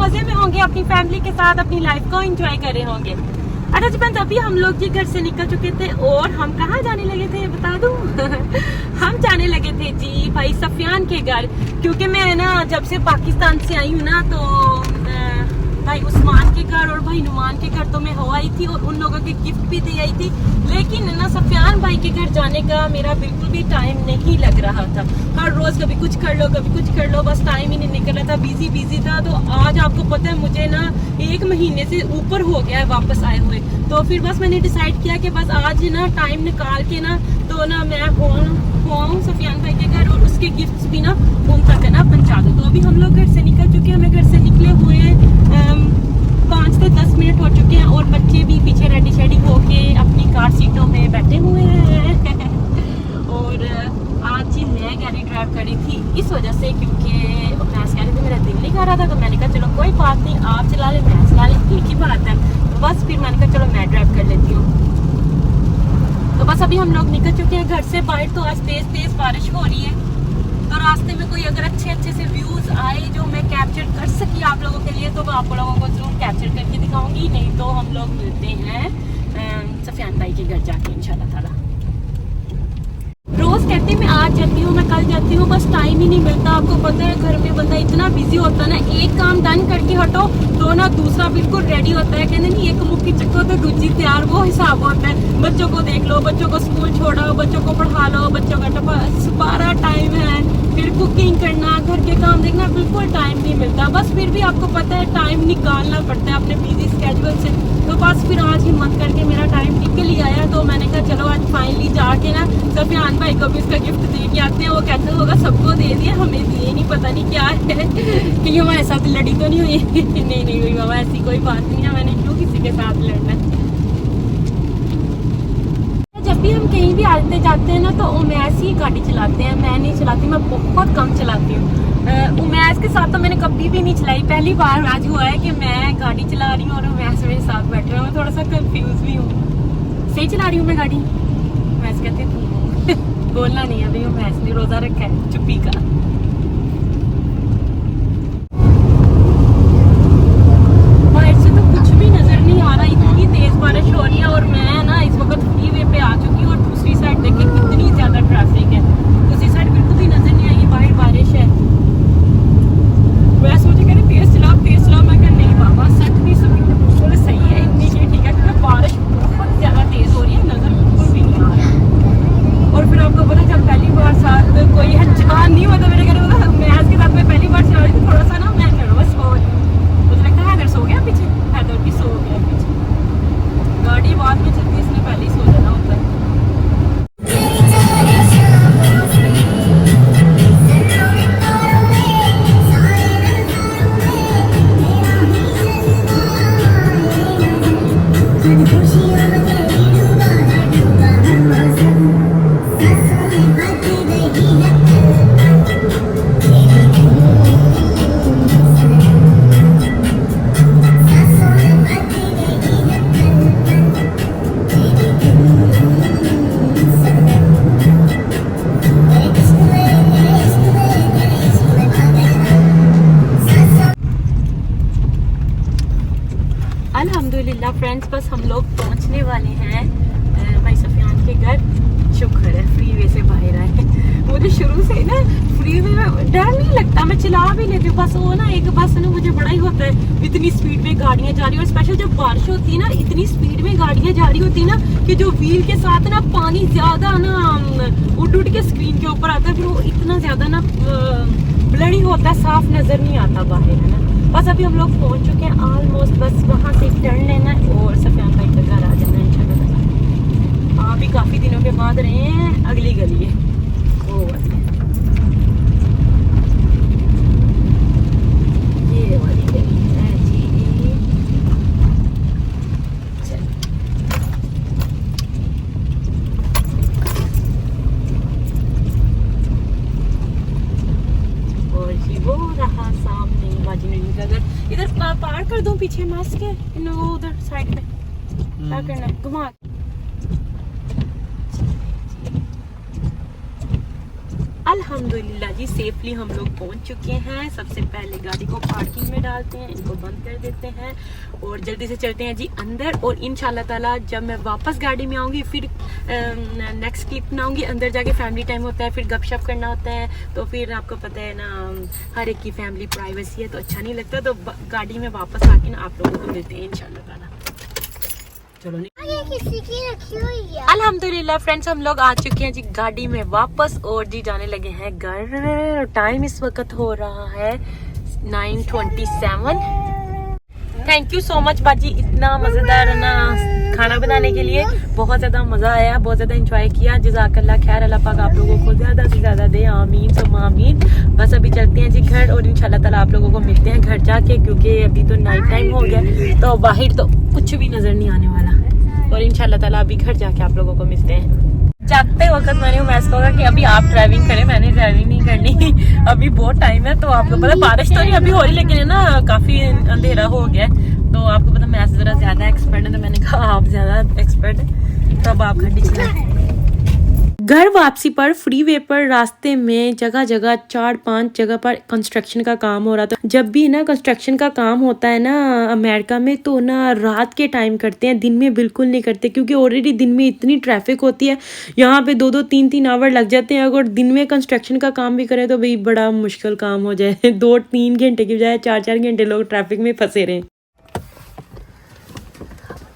मजे में होंगे, अपनी फैमिली के साथ अपनी लाइफ को एंजॉय कर रहे होंगे। अच्छा जी फ्रेंड्स, अभी हम लोग जी घर से निकल चुके थे और हम कहाँ जाने लगे थे बता दूं? हम जाने लगे थे जी भाई सफियान के घर, क्योंकि मैं ना जब से पाकिस्तान से आई हूँ ना तो भाई उस्मान के घर और भाई नुमान के घर तो मैं हो आई थी और उन लोगों के गिफ्ट भी दे आई थी, लेकिन ना सफियान भाई के घर जाने का मेरा बिल्कुल भी टाइम नहीं लग रहा था। हर रोज कभी कुछ कर लो कभी कुछ कर लो, बस टाइम ही नहीं निकल रहा था, बिजी था। तो आज आपको पता है मुझे ना 1 महीने से ऊपर हो गया है वापस आए हुए, तो फिर बस मैंने डिसाइड किया कि बस आज ना टाइम निकाल के ना तो ना मैं आऊँ सफियान भाई के घर और उसके गिफ्ट्स भी ना उन तक ना पहुँचा दूँ। तो अभी हम लोग घर से निकल चुके हैं, हमें घर से निकले हुए 5 से 10 मिनट हो चुके हैं और बच्चे भी पीछे रेडी शेडी होके अपनी कार सीटों में बैठे हुए हैं। और आज ही मैं गाड़ी ड्राइव करी थी इस वजह से क्योंकि मैं कह रही थी मेरा दिल नहीं कर रहा था, तो मैंने कहा चलो कोई बात नहीं, आप चला लें मैं चला लें, एक ही बात है। तो बस फिर मैंने कहा चलो मैं ड्राइव कर लेती हूँ। तो बस अभी हम लोग निकल चुके हैं घर से बाहर। तो आज तेज बारिश हो रही है, तो रास्ते में कोई अगर अच्छे से व्यूज आए जो मैं कैप्चर कर सकी आप लोगों के लिए तो मैं आप लोगों को जरूर कैप्चर करके दिखाऊंगी, नहीं तो हम लोग मिलते हैं सफियान भाई के घर जाके इंशाल्लाह ताला। रोज कहती मैं आज जाती हूँ मैं कल जाती हूँ, बस टाइम ही नहीं मिलता। आपको पता है घर में बंदा इतना बिजी होता है ना, एक काम डन करके हटो तो ना दूसरा बिल्कुल रेडी होता है। कहते नहीं एक मुक्की चक्को तो दूसरी तैयार, वो हिसाब होता है। बच्चों को देख लो, बच्चों को स्कूल छोड़ो, बच्चों को पढ़ा लो, बच्चों का सारा टाइम है, फिर कुकिंग करना, घर के काम देखना, बिल्कुल टाइम नहीं मिलता। बस फिर भी आपको पता है टाइम निकालना पड़ता है अपने बिजी स्केड्यूल से। तो बस फिर आज हिम्मत करके मेरा टाइम निकल ही आया, तो मैंने कहा चलो आज फाइनली जाके ना सफियान भाई को भी इसका गिफ्ट दे के आते हैं। वो कहते होगा सबको दे दिया हमें दिए नहीं, पता नहीं क्या है कि हमारे साथ लड़ी तो नहीं हुई? नहीं हुई बाबा, ऐसी कोई बात नहीं है, मैंने क्यों किसी के साथ लड़ना है। जब भी हम कहीं भी आते जाते हैं ना तो उमैस ही गाड़ी चलाते हैं, मैं नहीं चलाती, मैं बहुत कम चलाती हूँ। उमैस के साथ तो मैंने कभी भी नहीं चलाई, पहली बार आज हुआ है कि मैं गाड़ी चला रही हूँ और उमैस मेरे साथ बैठ रहा हूँ। मैं थोड़ा सा कंफ्यूज भी हूँ। सही चला रही हूँ मैं गाड़ी? उमैस कहते हैं बोलना नहीं है, अभी उमैस ने रोजा रखा है चुप्पी का। बाहर से तो कुछ भी नजर नहीं आ रहा, इतनी तेज बारिश हो रही है और मैं ना इस वक्त फ्रीवे पे आ चुकी हूँ और दूसरी साइड देखिए कितनी ज्यादा ट्रैफिक है। दूसरी साइड बिल्कुल भी नजर नहीं आई, बाहर बारिश है। वैसे मुझे कह रहे तेज चलाओ, मैं कह नहीं बाबा 60-20 बिल्कुल सही है, इतनी ही ठीक है, क्योंकि बारिश बहुत ज्यादा तेज हो रही है, नजर बिल्कुल भी नहीं आ रहा। और फिर आपको पता जब पहली बार साथ कोई अनजान नहीं होता, मेरे घर में मैच के साथ में पहली बार चला रही थी, थोड़ा सा ना मैं नर्वस हो रही हूँ। मुझे लगता है हैदर सो गया पीछे, हैदर भी सो गया पीछे। गाड़ी बाद में चलती है इसलिए पहले ही सो जाना होता है। अल्हम्दुलिल्लाह फ्रेंड्स, बस हम लोग पहुंचने वाले हैं भाई सफियान के घर। शुक्र है फ्रीवे से बाहर आए। मुझे शुरू से ना फ्रीवे में डर नहीं लगता, मैं चला भी लेती हूँ, बस वो ना एक बस ना मुझे बड़ा ही होता है इतनी स्पीड में गाड़ियाँ जा रही है, और स्पेशल जब बारिश होती है ना इतनी स्पीड में गाड़ियाँ जा रही होती है ना कि जो व्हील के साथ ना पानी ज्यादा ना उड़ के स्क्रीन के ऊपर आता है, फिर वो इतना ज्यादा ना ब्लडी होता है, साफ नजर नहीं आता बाहर, है ना। बस अभी हम लोग पहुंच चुके हैं ऑलमोस्ट, बस वहाँ से टर्न लेना है और सफियान भाई का घर आ जाना है इंशाल्लाह। हाँ अभी काफ़ी दिनों के बाद रहे हैं, अगली गली है वो वाली, ये वाली गली है जी। और जी वो रहा सामने इमेजिनरी घर। इधर पार कर दूं पीछे मास्क है, उधर साइड पे क्या करना है, घुमा। अल्हम्दुलिल्लाह जी सेफली हम लोग पहुंच चुके हैं। सबसे पहले गाड़ी को पार्किंग में डालते हैं, इनको बंद कर देते हैं और जल्दी से चलते हैं जी अंदर। और इंशाल्लाह ताला जब मैं वापस गाड़ी में आऊँगी फिर नेक्स्ट क्लिप में आऊँगी। अंदर जाके फैमिली टाइम होता है, फिर गपशप करना होता है, तो फिर आपको पता है ना हर एक की फैमिली प्राइवेसी है तो अच्छा नहीं लगता। तो गाड़ी में वापस आके ना आप लोगों को मिलते हैं इंशाल्लाह ताला। चलो किसी की रखी हुई है। अल्हम्दुलिल्लाह फ्रेंड्स हम लोग आ चुके हैं जी गाड़ी में वापस और जी जाने लगे हैं घर। टाइम इस वक्त हो रहा है 9:27। थैंक यू सो मच बाजी, इतना मजेदार ना खाना बनाने के लिए। बहुत ज्यादा मजा आया, बहुत ज्यादा एंजॉय किया। जज़ाकल्लाह खैर, अल्लाह पाक आप लोगों को ज्यादा से ज्यादा दे, आमीन सुम्मा आमीन। बस अभी चलते हैं जी घर और इंशाल्लाह ताला आप लोगों को मिलते हैं घर जाके, क्योंकि अभी तो नाइट टाइम हो गया तो बाहर तो कुछ भी नजर नहीं आने वाला। और इंशाल्लाह ताला अभी घर जाके आप लोगों को मिलते हैं। जागते वक्त मैंने उमैस को कहा कि अभी आप ड्राइविंग करें, मैंने ड्राइविंग नहीं करनी अभी बहुत टाइम है। तो आपको पता बारिश तो नहीं अभी हो रही, लेकिन है ना काफी अंधेरा हो गया। तो आपको पता मैं जरा ज्यादा एक्सपर्ट है, तो मैंने कहा आप ज्यादा एक्सपर्ट है तब आप गाड़ी चलाएं। घर वापसी पर फ्रीवे पर रास्ते में जगह जगह 4-5 जगह पर कंस्ट्रक्शन का काम हो रहा था। जब भी ना कंस्ट्रक्शन का काम होता है ना अमेरिका में, तो ना रात के टाइम करते हैं, दिन में बिल्कुल नहीं करते, क्योंकि ऑलरेडी दिन में इतनी ट्रैफिक होती है। यहाँ पे 2-2 3-3 आवर लग जाते हैं। अगर दिन में कंस्ट्रक्शन का काम भी करें तो भाई बड़ा मुश्किल काम हो जाए 2-3 घंटे की बजाय 4-4 घंटे लोग ट्रैफिक में फंसे रहे।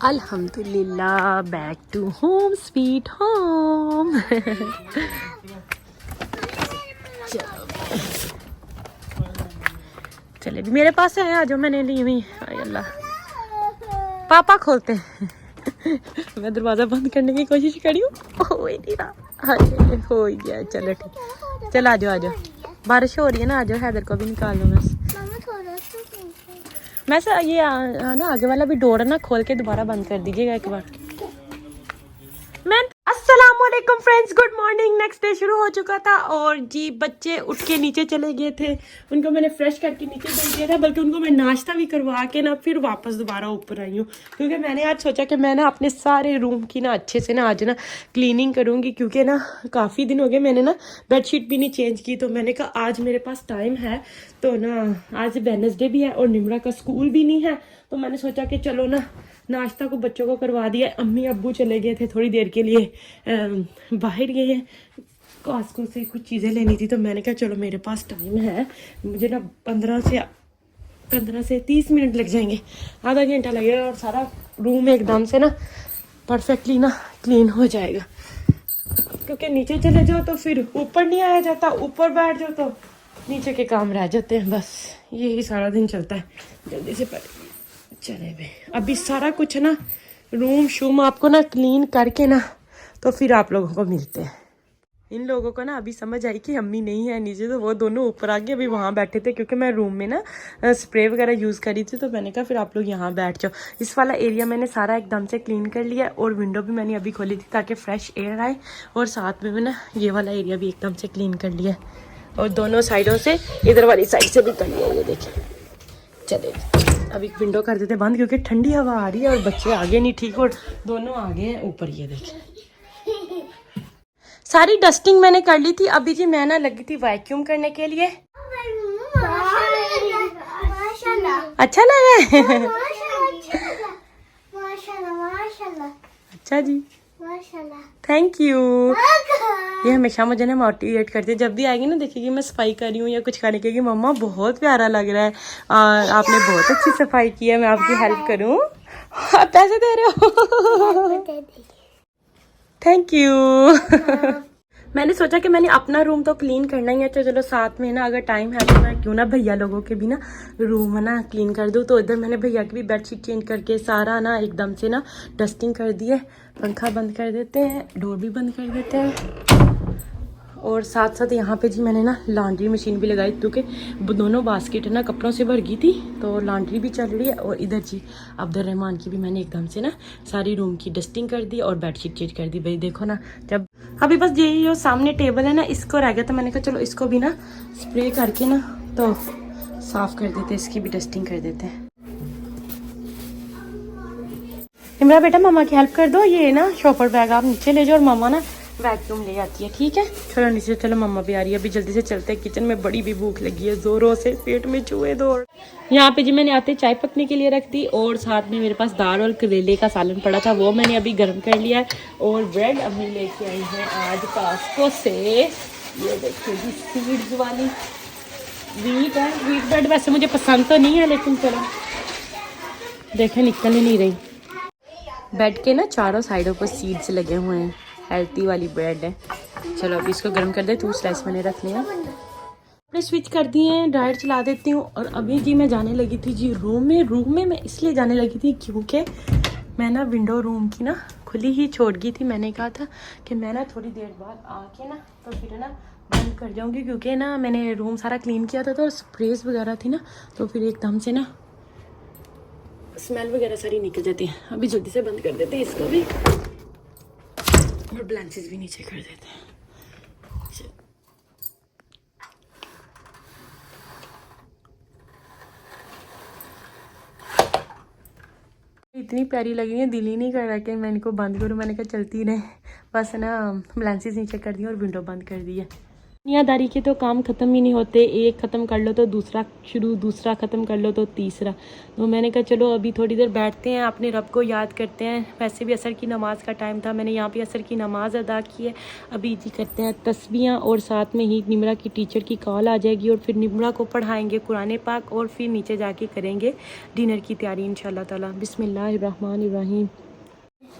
अल्हम्दुलिल्लाह back to home sweet home. चले भी मेरे पास है, आ जाओ, मैंने ली हुई। अल्लाह पापा खोलते हैं मैं दरवाजा बंद करने की कोशिश करी हूँ, हो ही नहीं रहा। हो गया, चलो ठीक, चल आ जाओ आ जाओ। बारिश हो रही है ना, आ जाओ, हैदर को भी निकाल लो। मैं सर ये ना आगे वाला भी डोर है ना, खोल के दोबारा बंद कर दीजिएगा एक बार। मैं अस्सलामुअलैकुम friends, good morning. Next day शुरू हो चुका था और जी बच्चे उठ के नीचे चले गए थे। उनको मैंने फ्रेश करके नीचे भेज दिया था, बल्कि उनको मैं नाश्ता भी करवा के ना फिर वापस दोबारा ऊपर आई हूँ, क्योंकि मैंने आज सोचा कि मैं ना अपने सारे रूम की ना अच्छे से ना आज ना क्लीनिंग करूँगी, क्योंकि ना काफ़ी दिन हो गए मैंने ना बेडशीट भी नहीं चेंज की। तो मैंने कहा आज मेरे पास टाइम है, तो ना आज वेडनेसडे भी है और निमरा का स्कूल भी नहीं है, तो मैंने सोचा कि चलो ना नाश्ता को बच्चों को करवा दिया। अम्मी अब्बू चले गए थे थोड़ी देर के लिए बाहर गए हैं, कॉस्को से कुछ चीज़ें लेनी थी। तो मैंने कहा चलो मेरे पास टाइम है, मुझे ना 15 से 30 मिनट लग जाएंगे, आधा घंटा लगेगा और सारा रूम एकदम से ना परफेक्टली ना क्लीन हो जाएगा। क्योंकि नीचे चले जाओ तो फिर ऊपर नहीं आया जाता, ऊपर बैठ जाओ तो नीचे के काम रह जाते हैं। बस यही सारा दिन चलता है। जल्दी से पहले चले भाई, अभी सारा कुछ ना रूम शूम आपको ना क्लीन करके ना तो फिर आप लोगों को मिलते हैं। इन लोगों को ना अभी समझ आई कि अम्मी नहीं है नीचे, तो वो दोनों ऊपर आ गए, अभी वहाँ बैठे थे, क्योंकि मैं रूम में ना स्प्रे वगैरह यूज़ करी थी। तो मैंने कहा फिर आप लोग यहाँ बैठ जाओ। इस वाला एरिया मैंने सारा एकदम से क्लीन कर लिया और विंडो भी मैंने अभी खोली थी ताकि फ्रेश एयर आए, और साथ में ना ये वाला एरिया भी एकदम से क्लीन कर लिया और दोनों साइडों से, इधर वाली साइड से भी कर लिया। ये देखिए, चले अभी विंडो कर देते बंद, क्योंकि ठंडी हवा आ रही है और बच्चे आगे नहीं ठीक और दोनों आगे हैं ऊपर। ये देखें सारी डस्टिंग मैंने कर ली थी। अभी जी मैं ना लगी थी वैक्यूम करने के लिए। अच्छा लगा है अच्छा जी, थैंक यू। ये हमेशा मुझे ना मोटिवेट करती है, जब भी आएगी ना देखेगी मैं सफाई कर रही हूँ या कुछ करने के, मम्मा बहुत प्यारा लग रहा है और आपने बहुत अच्छी सफाई की है, मैं आपकी हेल्प करूँ। आप पैसे दे रहे हो थैंक यू मैंने सोचा कि मैंने अपना रूम तो क्लीन करना ही है, तो चलो साथ में ना अगर टाइम है तो मैं क्यों ना भैया लोगों के भी ना रूम है ना क्लीन कर दूँ। तो इधर मैंने भैया की भी बेडशीट चेंज करके सारा ना एकदम से ना डस्टिंग कर दी है। पंखा बंद कर देते हैं, डोर भी बंद कर देते हैं, और साथ साथ यहाँ पे जी मैंने ना लॉन्ड्री मशीन भी लगाई, क्योंकि दोनों बास्केट ना कपड़ों से भर गई थी, तो लॉन्ड्री भी चल रही है। और इधर जी अब्दुर्रहमान की भी मैंने एकदम से ना सारी रूम की डस्टिंग कर दी और बेडशीट चेंज कर दी। भाई देखो ना, जब अभी बस यही जो सामने टेबल है ना इसको रह गया, तो मैंने कहा चलो इसको भी ना स्प्रे करके ना तो साफ कर देते, इसकी भी डस्टिंग कर देते हैं। इमरा बेटा मामा की हेल्प कर दो, ये ना शॉपर बैग आप नीचे ले जाओ और मामा ना वैक्यूम ले आती है, ठीक है। चलो नीचे चलो, मम्मा भी आ रही है, अभी जल्दी से चलते हैं किचन में, बड़ी भी भूख लगी है जोरों से, पेट में चूहे दौड़। यहाँ पे जी मैंने आते चाय पकने के लिए रख दी और साथ में मेरे पास दाल और करेले का सालन पड़ा था, वो मैंने अभी गर्म कर लिया है। और ब्रेड अभी लेके आई है आज कास्को से, ये देखिए जी सीड्स वाली व्हीट है। व्हीट ब्रेड वैसे मुझे पसंद तो नहीं है, लेकिन चलो देखें निकल ही नहीं रही। बेड के ना चारों साइडों पर सीड्स लगे हुए हैं, हेल्थी वाली ब्रेड है। चलो अभी इसको गर्म कर दे, 2 स्लाइस मैंने रख लिया। कपड़े स्विच कर दिए हैं, ड्रायर चला देती हूँ। और अभी जी मैं जाने लगी थी जी रूम में मैं इसलिए जाने लगी थी क्योंकि मैं ना विंडो रूम की ना खुली ही छोड़ गई थी। मैंने कहा था कि मैं ना थोड़ी देर बाद आके ना तो फिर ना बंद कर जाऊँगी, क्योंकि ना मैंने रूम सारा क्लीन किया था तो स्प्रेस वगैरह थी ना, तो फिर एकदम से ना स्मेल वगैरह सारी निकल जाती है। अभी जल्दी से बंद कर देते हैं इसको भी, और ब्लैंकेट्स भी नीचे कर देते हैं। इतनी प्यारी लगी है, दिल ही नहीं कर रहा कि मैं इनको बंद करूँ। मैंने कहा चलती रहे, बस ना ब्लैंकेट्स नीचे कर दी और विंडो बंद कर दी है। दुनियादारी के तो काम ख़त्म ही नहीं होते, एक ख़त्म कर लो तो दूसरा शुरू, दूसरा ख़त्म कर लो तो तीसरा। तो मैंने कहा चलो अभी थोड़ी देर बैठते हैं, अपने रब को याद करते हैं। वैसे भी असर की नमाज़ का टाइम था, मैंने यहाँ पे असर की नमाज़ अदा की है। अभी जी करते हैं तस्बीहां, और साथ में ही निमरा की टीचर की कॉल आ जाएगी और फिर निमरा को पढ़ाएँगे कुरान पाक, और फिर नीचे जाके करेंगे डिनर की तैयारी इंशाल्लाह ताला। बिस्मिल्लाहिर्रहमानिर्रहीम।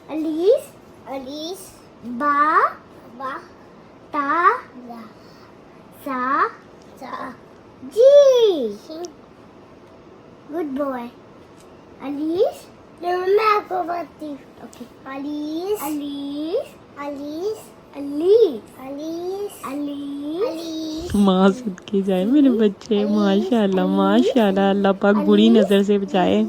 अलीस बा ता सा जी। Good boy अलीस। मैं आपको बताती हूँ। ओके अलीस अलीस अलीस अलीस अलीस अलीस। माँ सदके जाए मेरे बच्चे, माशाल्लाह माशाल्लाह, अल्लाह पाक बुरी नज़र से बचाए।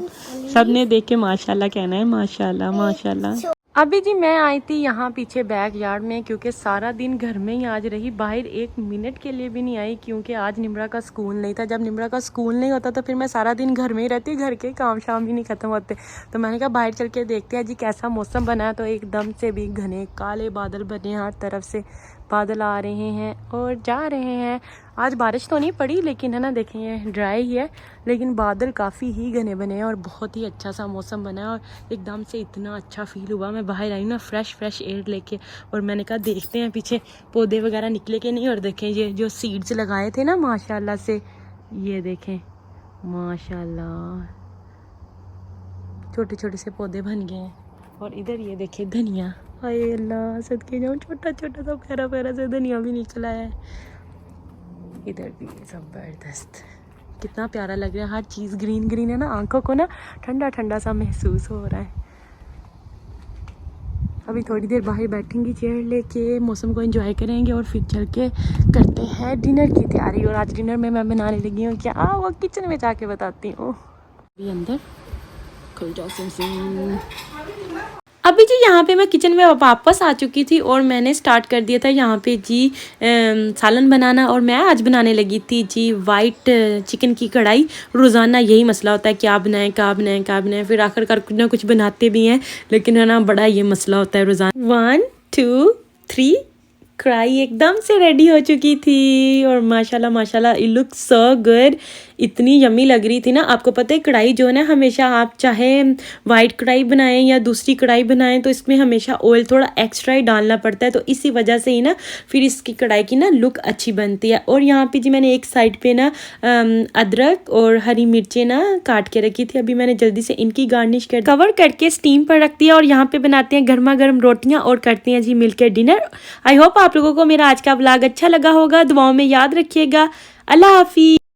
सबने देख के माशाल्लाह कहना है, माशाल्लाह माशाल्लाह। अभी जी मैं आई थी यहाँ पीछे बैक यार्ड में, क्योंकि सारा दिन घर में ही आज रही, बाहर 1 मिनट के लिए भी नहीं आई, क्योंकि आज निमरा का स्कूल नहीं था। जब निमरा का स्कूल नहीं होता तो फिर मैं सारा दिन घर में ही रहती, घर के काम शाम भी नहीं ख़त्म होते। तो मैंने कहा बाहर चल के देखते हैं जी कैसा मौसम बना है। तो एकदम से भी घने काले बादल बने, हर तरफ से बादल आ रहे हैं और जा रहे हैं। आज बारिश तो नहीं पड़ी, लेकिन है ना देखें ये ड्राई ही है, लेकिन बादल काफ़ी ही घने बने हैं और बहुत ही अच्छा सा मौसम बना है। और एकदम से इतना अच्छा फील हुआ, मैं बाहर आई ना फ्रेश एयर लेके, और मैंने कहा देखते हैं पीछे पौधे वगैरह निकले कि नहीं। और देखें ये जो सीड्स लगाए थे ना माशाल्लाह से, ये देखें माशाल्लाह छोटे छोटे से पौधे बन गए हैं। और इधर ये देखें धनिया, हाय अल्लाह सदके जाऊँ, छोटा छोटा सा प्यारा प्यारा सा धनिया भी निकला है। इधर भी ज़बरदस्त, कितना प्यारा लग रहा है, हर चीज़ ग्रीन ग्रीन है ना, आंखों को ना ठंडा ठंडा सा महसूस हो रहा है। अभी थोड़ी देर बाहर बैठेंगी चेयर लेके, मौसम को एंजॉय करेंगे और फिर चल के करते हैं डिनर की तैयारी। और आज डिनर में मैं बनाने लगी हूँ क्या, वो किचन में जाके बताती हूँ। अभी अंदर खुल जाओ सिम सिम। अभी जी यहाँ पे मैं किचन में वापस आ चुकी थी और मैंने स्टार्ट कर दिया था यहाँ पे जी सालन बनाना। और मैं आज बनाने लगी थी जी वाइट चिकन की कढ़ाई। रोज़ाना यही मसला होता है, क्या बनाएं क्या बनाएं क्या बनाएं, फिर आखिरकार कुछ ना कुछ बनाते भी हैं, लेकिन है ना बड़ा ये मसला होता है रोज़ाना। 1 2 3 कढ़ाई एकदम से रेडी हो चुकी थी और माशाल्लाह माशाल्लाह इट लुक सो गुड, इतनी यम्मी लग रही थी ना। आपको पता है कढ़ाई जो है ना, हमेशा आप चाहे वाइट कढ़ाई बनाएं या दूसरी कढ़ाई बनाएं तो इसमें हमेशा ऑयल थोड़ा एक्स्ट्रा ही डालना पड़ता है, तो इसी वजह से ही ना फिर इसकी कढ़ाई की ना लुक अच्छी बनती है। और यहाँ पे जी मैंने एक साइड पे ना अदरक और हरी मिर्चें ना काट के रखी थी, अभी मैंने जल्दी से इनकी गार्निश कर कवर करके स्टीम पर रख दिया। और यहाँ पे बनाते हैं गर्मा गर्म रोटियाँ और करते हैं जी मिलकर डिनर। आई होप आप लोगों को मेरा आज का व्लॉग अच्छा लगा होगा, दुआओं में याद रखिएगा। अल्लाह हाफिज़।